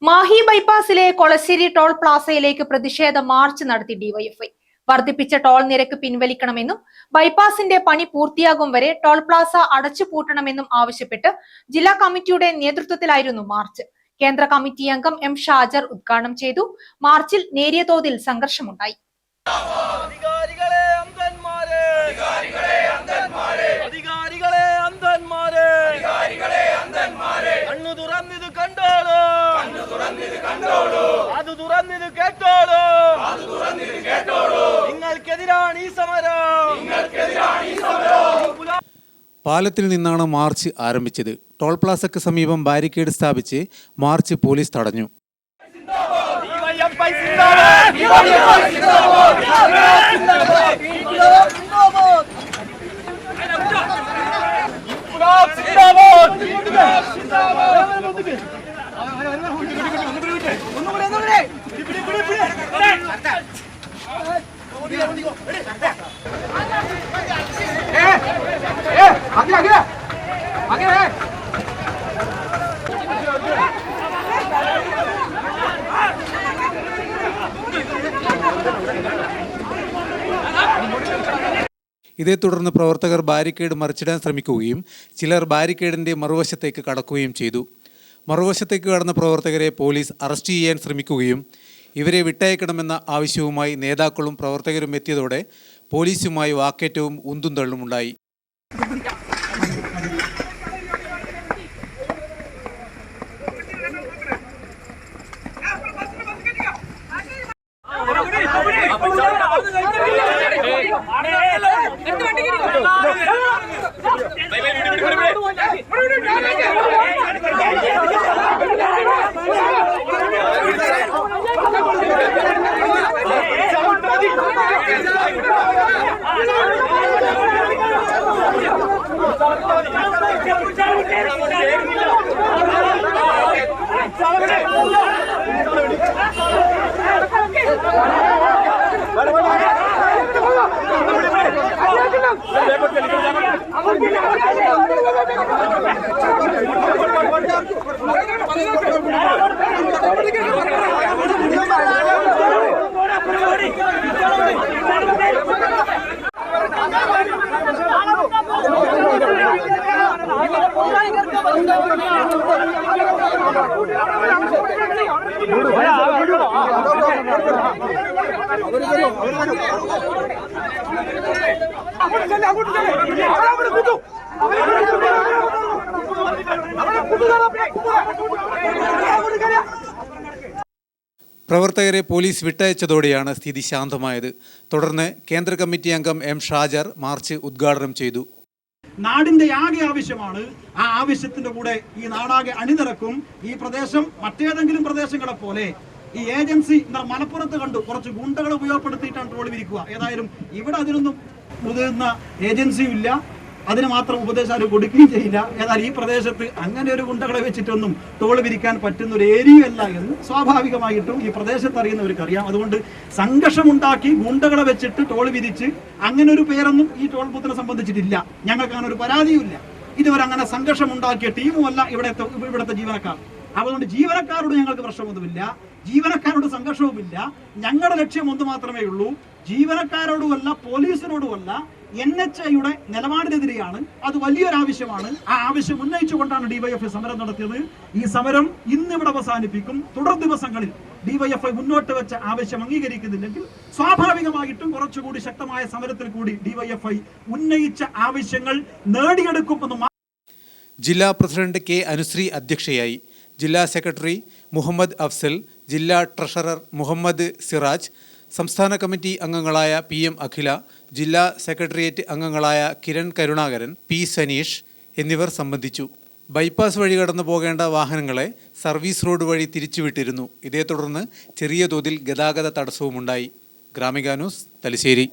Mahe ബൈപ്പാസിലെ Kolassery toll പ്ലാസയിലേക്ക് പ്രതിഷേധ March നടത്തി DYFI. വർദ്ധിപ്പിച്ച ടോൾ നിരക്ക് പിൻവലിക്കണമെന്നും ബൈപ്പാസിന്റെ പണി പൂർത്തിയാകും വരെ ടോൾ പ്ലാസ അടച്ചുപൂട്ടണമെന്നും ആവശ്യപ്പെട്ട് ജില്ലാ കമ്മിറ്റിയുടെ നേതൃത്വത്തിലായിരുന്നു മാർച്ച്. കേന്ദ്ര കമ്മിറ്റി അംഗം എം ഷാജർ ഉദ്ഘാടനം ചെയ്തു. മാർച്ചിൽ നേരിയ തോതിൽ സംഘർഷമുണ്ടായി. പാലത്തിൽ നിന്നാണ് മാർച്ച് ആരംഭിച്ചത്. ടോൾ പ്ലാസയ്ക്ക് സമീപം ബാരിക്കേഡ് സ്ഥാപിച്ച് മാർച്ച് പോലീസ് തടഞ്ഞു. ഇതേ തുടർന്ന് പ്രവർത്തകർ ബാരിക്കേഡ് മറിച്ചിടാൻ ശ്രമിക്കുകയും ചിലർ ബാരിക്കേഡിന്റെ മറുവശത്തേക്ക് കടക്കുകയും ചെയ്തു. മറുവശത്തേക്ക് കടന്ന പ്രവർത്തകരെ പോലീസ് അറസ്റ്റ് ചെയ്യാൻ ശ്രമിക്കുകയും ഇവരെ വിട്ടയക്കണമെന്ന ആവശ്യവുമായി നേതാക്കളും പ്രവർത്തകരും എത്തിയതോടെ പോലീസുമായി വാക്കേറ്റവും ഉന്തും തള്ളുമുണ്ടായി. പ്രവർത്തകരെ പോലീസ് വിട്ടയച്ചതോടെയാണ് സ്ഥിതി ശാന്തമായത്. തുടർന്ന് കേന്ദ്ര കമ്മിറ്റി അംഗം എം ഷാജർ മാർച്ച് ഉദ്ഘാടനം ചെയ്തു. നാടിന്റെ ആകെ ആവശ്യമാണ്. ആ ആവശ്യത്തിന്റെ കൂടെ ഈ നാടാകെ അണിനിരക്കും. ഈ പ്രദേശം മറ്റേതെങ്കിലും പ്രദേശങ്ങളെ പോലെ ഈ ഏജൻസി മലപ്പുറത്ത് കണ്ടു കുറച്ച് ഗുണ്ടകളെ ഉപയോഗപ്പെടുത്തിയിട്ടാണ് ടോൾ വിരിക്കുക. ഏതായാലും ഇവിടെ അതിനൊന്നും മുതിർന്ന ഏജൻസിയും ഇല്ല, അതിന് മാത്രം ഉപദേശം കൊടുക്കുകയും ചെയ്യില്ല. എന്നാൽ ഈ പ്രദേശത്ത് അങ്ങനെ ഒരു ഗുണ്ടകളെ വെച്ചിട്ടൊന്നും ടോൾ വിരിക്കാൻ പറ്റുന്ന ഒരു ഏരിയയല്ല എന്ന് സ്വാഭാവികമായിട്ടും ഈ പ്രദേശത്ത് അറിയുന്നവർക്ക് അറിയാം. അതുകൊണ്ട് സംഘർഷമുണ്ടാക്കി ഗുണ്ടകളെ വെച്ചിട്ട് ടോൾ വിരിച്ച് അങ്ങനെ ഒരു പേരൊന്നും ഈ ടോൾ ബൂത്തിനെ സംബന്ധിച്ചിട്ടില്ല. ഞങ്ങൾക്ക് അങ്ങനെ ഒരു പരാതിയുമില്ല. ഇതുവരെ അങ്ങനെ സംഘർഷമുണ്ടാക്കിയ ടീമുമല്ല ഇവിടുത്തെ ജീവനക്കാർ. അതുകൊണ്ട് ജീവനക്കാരോട് ഞങ്ങൾക്ക് പ്രശ്നമൊന്നുമില്ല, ജീവനക്കാരോട് സംഘർഷവുമില്ല. ഞങ്ങളുടെ ലക്ഷ്യം ഒന്ന് മാത്രമേ ഉള്ളൂ, ജീവനക്കാരോടുമല്ല പോലീസിനോടുമല്ല NHAയുടെ നിലപാടിനെതിരെയാണ്. അത് വലിയൊരാവശ്യമാണ്. ആ ആവശ്യം ഉന്നയിച്ചുകൊണ്ടാണ് ഡിവൈഎഫ്ഐ സമരം നടത്തിയത്. ഈ സമരം ഇന്നിവിടെ അവസാനിപ്പിക്കും. തുടർ ദിവസങ്ങളിൽ ഡിവൈഎഫ്ഐ മുന്നോട്ട് വെച്ച ആവശ്യം അംഗീകരിക്കുന്നില്ലെങ്കിൽ സ്വാഭാവികമായിട്ടും കുറച്ചുകൂടി ശക്തമായ സമരത്തിൽ കൂടി ഡിവൈഎഫ്ഐ ഉന്നയിച്ച ആവശ്യങ്ങൾ നേടിയെടുക്കുമെന്ന്. ജില്ലാ പ്രസിഡന്റ് കെ അനുശ്രീ അധ്യക്ഷയായി. ജില്ലാ സെക്രട്ടറി മുഹമ്മദ് അഫ്സൽ, ജില്ലാ ട്രഷറർ മുഹമ്മദ് സിറാജ്, സംസ്ഥാന കമ്മിറ്റി അംഗങ്ങളായ PM അഖില, ജില്ലാ സെക്രട്ടേറിയറ്റ് അംഗങ്ങളായ കിരൺ കരുണാകരൻ, P സനീഷ് എന്നിവർ സംബന്ധിച്ചു. ബൈപ്പാസ് വഴി കടന്നു പോകേണ്ട വാഹനങ്ങളെ സർവീസ് റോഡ് വഴി തിരിച്ചുവിട്ടിരുന്നു. ഇതേ തുടർന്ന് ചെറിയ തോതിൽ ഗതാഗത തടസ്സവുമുണ്ടായി. ഗ്രാമിക ന്യൂസ്, തലശ്ശേരി.